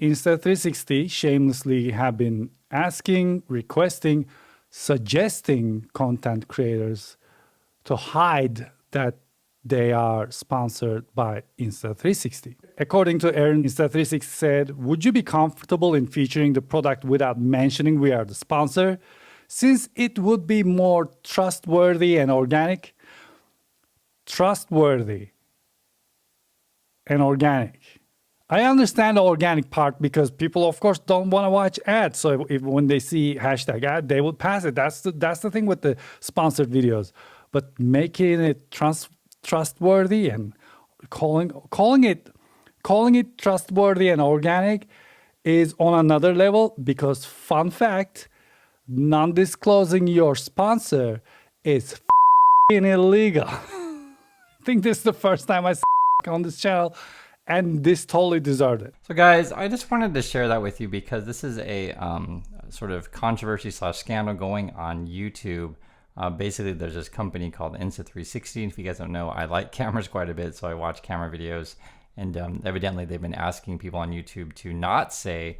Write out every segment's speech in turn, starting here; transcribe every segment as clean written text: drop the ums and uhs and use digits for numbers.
Insta360 shamelessly have been asking, requesting, suggesting content creators to hide that they are sponsored by Insta360. According to Aaron, Insta360 said, would you be comfortable in featuring the product without mentioning we are the sponsor? Since it would be more trustworthy and organic. Trustworthy and organic. I understand the organic part because people, of course, don't want to watch ads. So when they see hashtag ad, they will pass it. That's the thing with the sponsored videos. But making it trustworthy and calling it trustworthy and organic is on another level, because fun fact, non-disclosing your sponsor is illegal. I think this is the first time I on this channel, and this totally deserved it. So guys, I just wanted to share that with you because this is a sort of controversy / scandal going on YouTube. Basically, there's this company called Insta360. If you guys don't know, I like cameras quite a bit, so I watch camera videos. And evidently, they've been asking people on YouTube to not say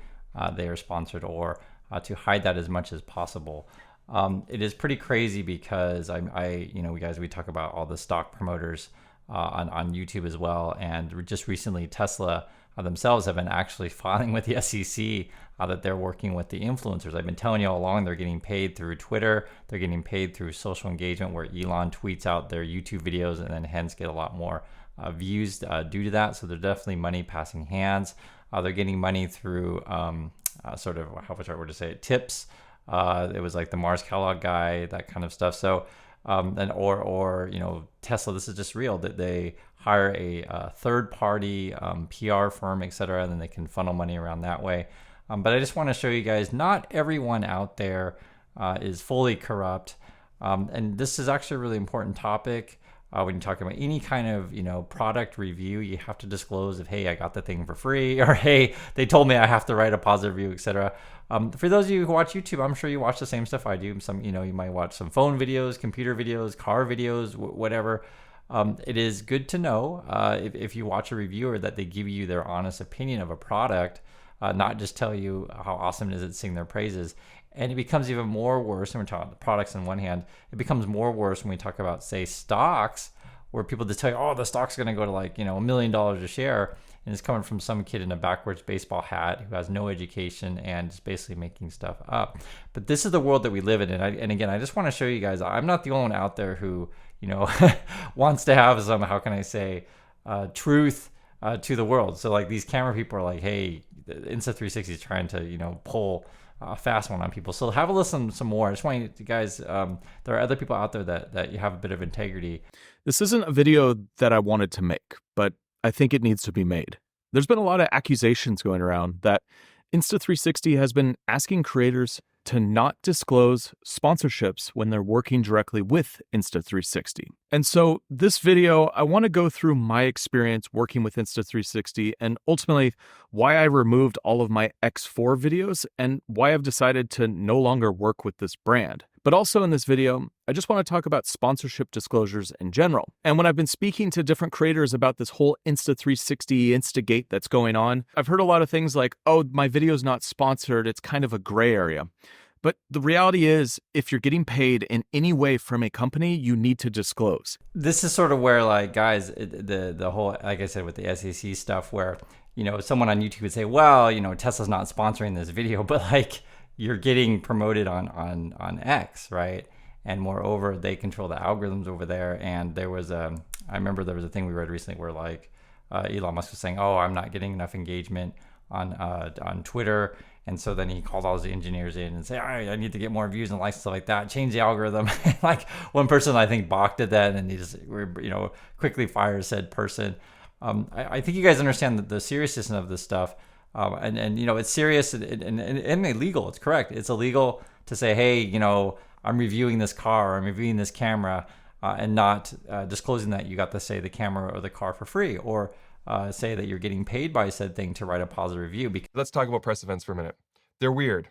they are sponsored, or to hide that as much as possible. It is pretty crazy because we talk about all the stock promoters on YouTube as well, and just recently Tesla themselves have been actually filing with the SEC that they're working with the influencers. I've been telling you all along, they're getting paid through Twitter, they're getting paid through social engagement, where Elon tweets out their YouTube videos and then hence get a lot more views due to that. So there's definitely money passing hands. They're getting money through sort of, how much I were to say it, tips. It was like the Mars Kellogg guy, that kind of stuff. So Tesla, this is just real, that they hire a third-party PR firm, etc., and then they can funnel money around that way. But I just want to show you guys, not everyone out there is fully corrupt, and this is actually a really important topic. When you're talking about any kind of product review, you have to disclose if, hey, I got the thing for free, or hey, they told me I have to write a positive review, etc. For those of you who watch YouTube, I'm sure you watch the same stuff I do. You might watch some phone videos, computer videos, car videos, whatever. It is good to know if you watch a reviewer that they give you their honest opinion of a product, not just tell you how awesome it is and sing their praises. And it becomes even more worse when we're talking about products on one hand. It becomes more worse when we talk about, say, stocks, where people just tell you, oh, the stock's going to go to $1 million a share. And it's coming from some kid in a backwards baseball hat who has no education and is basically making stuff up. But this is the world that we live in. And again, I just want to show you guys, I'm not the only one out there who, wants to have some, how can I say, truth to the world. So like these camera people are like, hey, Insta360 is trying to, pull a fast one on people. So have a listen some more. I just want you guys, there are other people out there that you have a bit of integrity. This isn't a video that I wanted to make, but I think it needs to be made. There's been a lot of accusations going around that Insta360 has been asking creators to not disclose sponsorships when they're working directly with Insta360. And so this video, I want to go through my experience working with Insta360 and ultimately why I removed all of my X4 videos and why I've decided to no longer work with this brand. But also in this video, I just want to talk about sponsorship disclosures in general. And when I've been speaking to different creators about this whole Insta360 Instigate that's going on, I've heard a lot of things like, oh, my video's not sponsored, it's kind of a gray area. But the reality is, if you're getting paid in any way from a company, you need to disclose. This is sort of where, like, guys, the whole, like I said, with the SEC stuff, where, someone on YouTube would say, well, Tesla's not sponsoring this video, but like, you're getting promoted on X, right? And moreover, they control the algorithms over there. And there was I remember there was a thing we read recently where like Elon Musk was saying, oh, I'm not getting enough engagement on Twitter. And so then he called all the engineers in and said, all right, I need to get more views and likes, stuff like that, change the algorithm. Like one person, I think, balked at that, and he just, quickly fired said person. I think you guys understand the seriousness of this stuff. And it's serious and illegal. It's correct. It's illegal to say, hey, I'm reviewing this car, I'm reviewing this camera, and not disclosing that you got to say the camera or the car for free, or say that you're getting paid by said thing to write a positive review. Let's talk about press events for a minute. They're weird.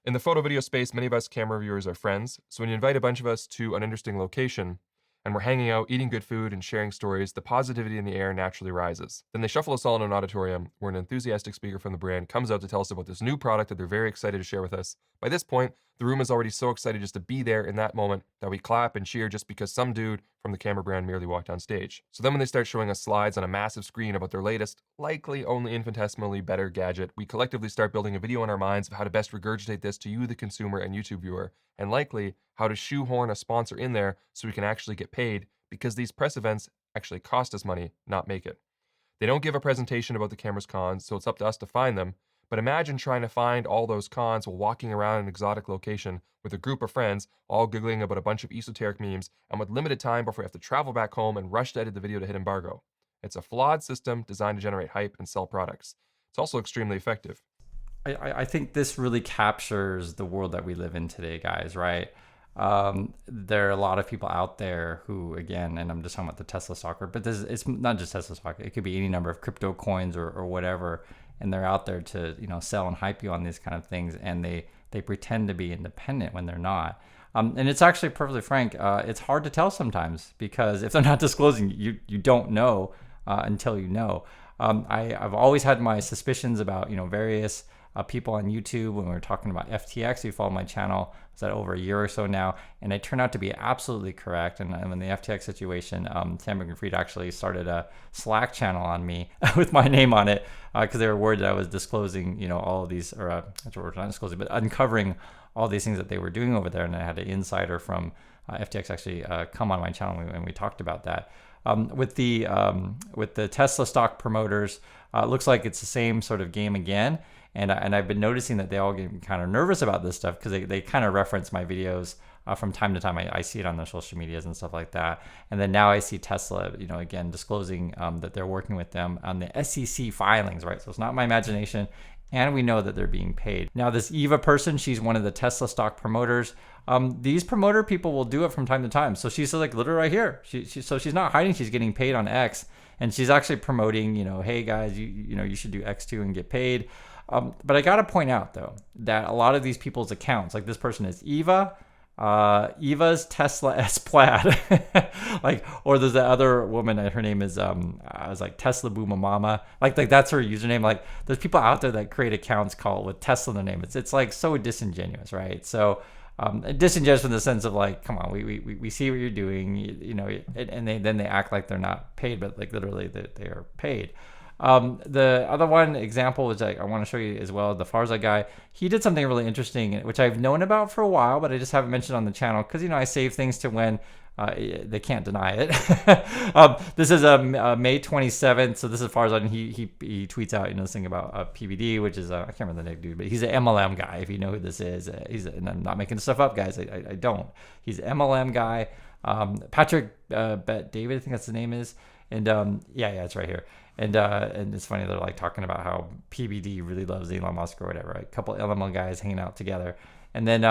In the photo video space, many of us camera reviewers are friends. So when you invite a bunch of us to an interesting location, and we're hanging out, eating good food, and sharing stories, the positivity in the air naturally rises. Then they shuffle us all in an auditorium where an enthusiastic speaker from the brand comes out to tell us about this new product that they're very excited to share with us. By this point, the room is already so excited just to be there in that moment that we clap and cheer just because some dude from the camera brand merely walked on stage. So then when they start showing us slides on a massive screen about their latest, likely only infinitesimally better gadget, we collectively start building a video in our minds of how to best regurgitate this to you, the consumer and YouTube viewer, and likely how to shoehorn a sponsor in there so we can actually get paid, because these press events actually cost us money, not make it. They don't give a presentation about the camera's cons, so it's up to us to find them. But imagine trying to find all those cons while walking around an exotic location with a group of friends, all giggling about a bunch of esoteric memes, and with limited time before we have to travel back home and rush to edit the video to hit embargo. It's a flawed system designed to generate hype and sell products. It's also extremely effective. I think this really captures the world that we live in today, guys, right? There are a lot of people out there who, again, and I'm just talking about the Tesla stock, but it's not just Tesla stock. It could be any number of crypto coins or whatever, and they're out there to sell and hype you on these kind of things, and they pretend to be independent when they're not. And it's actually, perfectly frank, it's hard to tell sometimes, because if they're not disclosing, you don't know until you know. I've always had my suspicions about various people on YouTube when we were talking about FTX. You follow my channel, was that over a year or so now, and it turned out to be absolutely correct. And in the FTX situation, Sam Bankman-Fried actually started a Slack channel on me with my name on it because they were worried that I was disclosing, all of these, or not disclosing, but uncovering all these things that they were doing over there. And I had an insider from FTX actually come on my channel and we talked about that. With the Tesla stock promoters, it looks like it's the same sort of game again. And I've been noticing that they all get kind of nervous about this stuff because they kind of reference my videos from time to time. I see it on their social medias and stuff like that. And then now I see Tesla, again, disclosing that they're working with them on the SEC filings, right? So it's not my imagination. And we know that they're being paid. Now, this Eva person, she's one of the Tesla stock promoters. These promoter people will do it from time to time. So she's like literally right here. So she's not hiding. She's getting paid on X, and she's actually promoting, hey guys, you should do X2 and get paid. But I got to point out though that a lot of these people's accounts, like this person is Eva, Eva's Tesla S Plaid, or there's the other woman, her name is I was like Tesla Booma Mama, like that's her username. Like there's people out there that create accounts called with Tesla in their name. It's like so disingenuous, right? So disingenuous in the sense of like, come on, we see what you're doing, and then they act like they're not paid, but like literally they are paid. The other one example, which I want to show you as well, the Farzad guy, he did something really interesting, which I've known about for a while, but I just haven't mentioned on the channel because, I save things to when they can't deny it. This is May 27th. So this is Farzad, and he tweets out, this thing about PBD, which is, I can't remember the name, dude, but he's an MLM guy. If you know who this is, and I'm not making stuff up, guys. I don't. He's an MLM guy. Patrick Bet David, I think that's the name is. And yeah, it's right here. And it's funny, they're like talking about how PBD really loves Elon Musk or whatever, right? A couple LML guys hanging out together. And then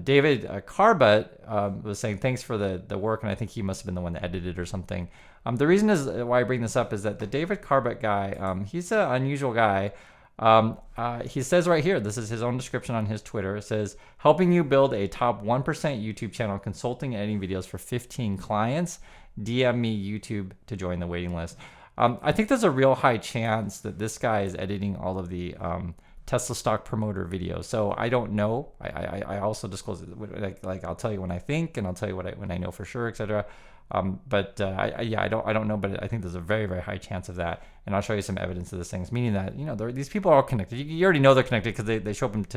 David Carbut was saying thanks for the work, and I think he must have been the one that edited or something. The reason is why I bring this up is that the David Carbut guy, he's an unusual guy. He says right here, this is his own description on his Twitter. It says, helping you build a top 1% YouTube channel, consulting and editing videos for 15 clients. DM me YouTube to join the waiting list. I think there's a real high chance that this guy is editing all of the Tesla stock promoter videos. So I don't know. I also disclose it. Like I'll tell you when I think, and I'll tell you when I know for sure, etc. But I don't know, but I think there's a very, very high chance of that. And I'll show you some evidence of these things, meaning that, these people are all connected. You already know they're connected because they show up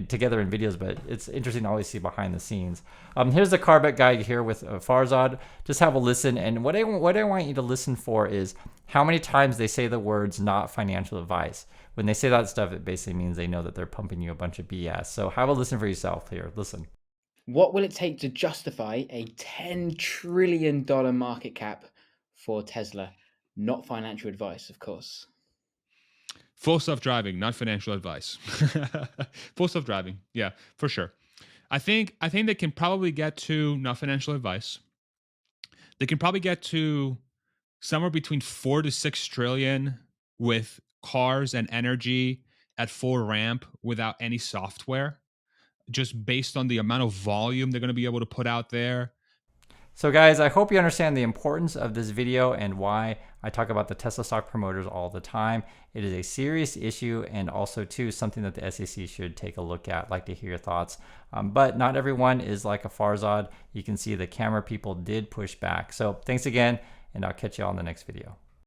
together in videos, but it's interesting to always see behind the scenes. Here's the Carbet guy here with Farzad. Just have a listen. And what I want you to listen for is how many times they say the words not financial advice. When they say that stuff, it basically means they know that they're pumping you a bunch of BS. So have a listen for yourself here. Listen. What will it take to justify a $10 trillion market cap for Tesla? Not financial advice, of course. Full self-driving, not financial advice. Full self-driving, yeah, for sure. I think they can probably get to not financial advice. They can probably get to somewhere between 4 to 6 trillion with cars and energy at full ramp without any software, just based on the amount of volume they're going to be able to put out there. So guys, I hope you understand the importance of this video and why I talk about the Tesla stock promoters all the time. It is a serious issue and also too something that the SEC should take a look at. I'd like to hear your thoughts. But not everyone is like a Farzad. You can see the camera people did push back. So thanks again, and I'll catch you all in the next video.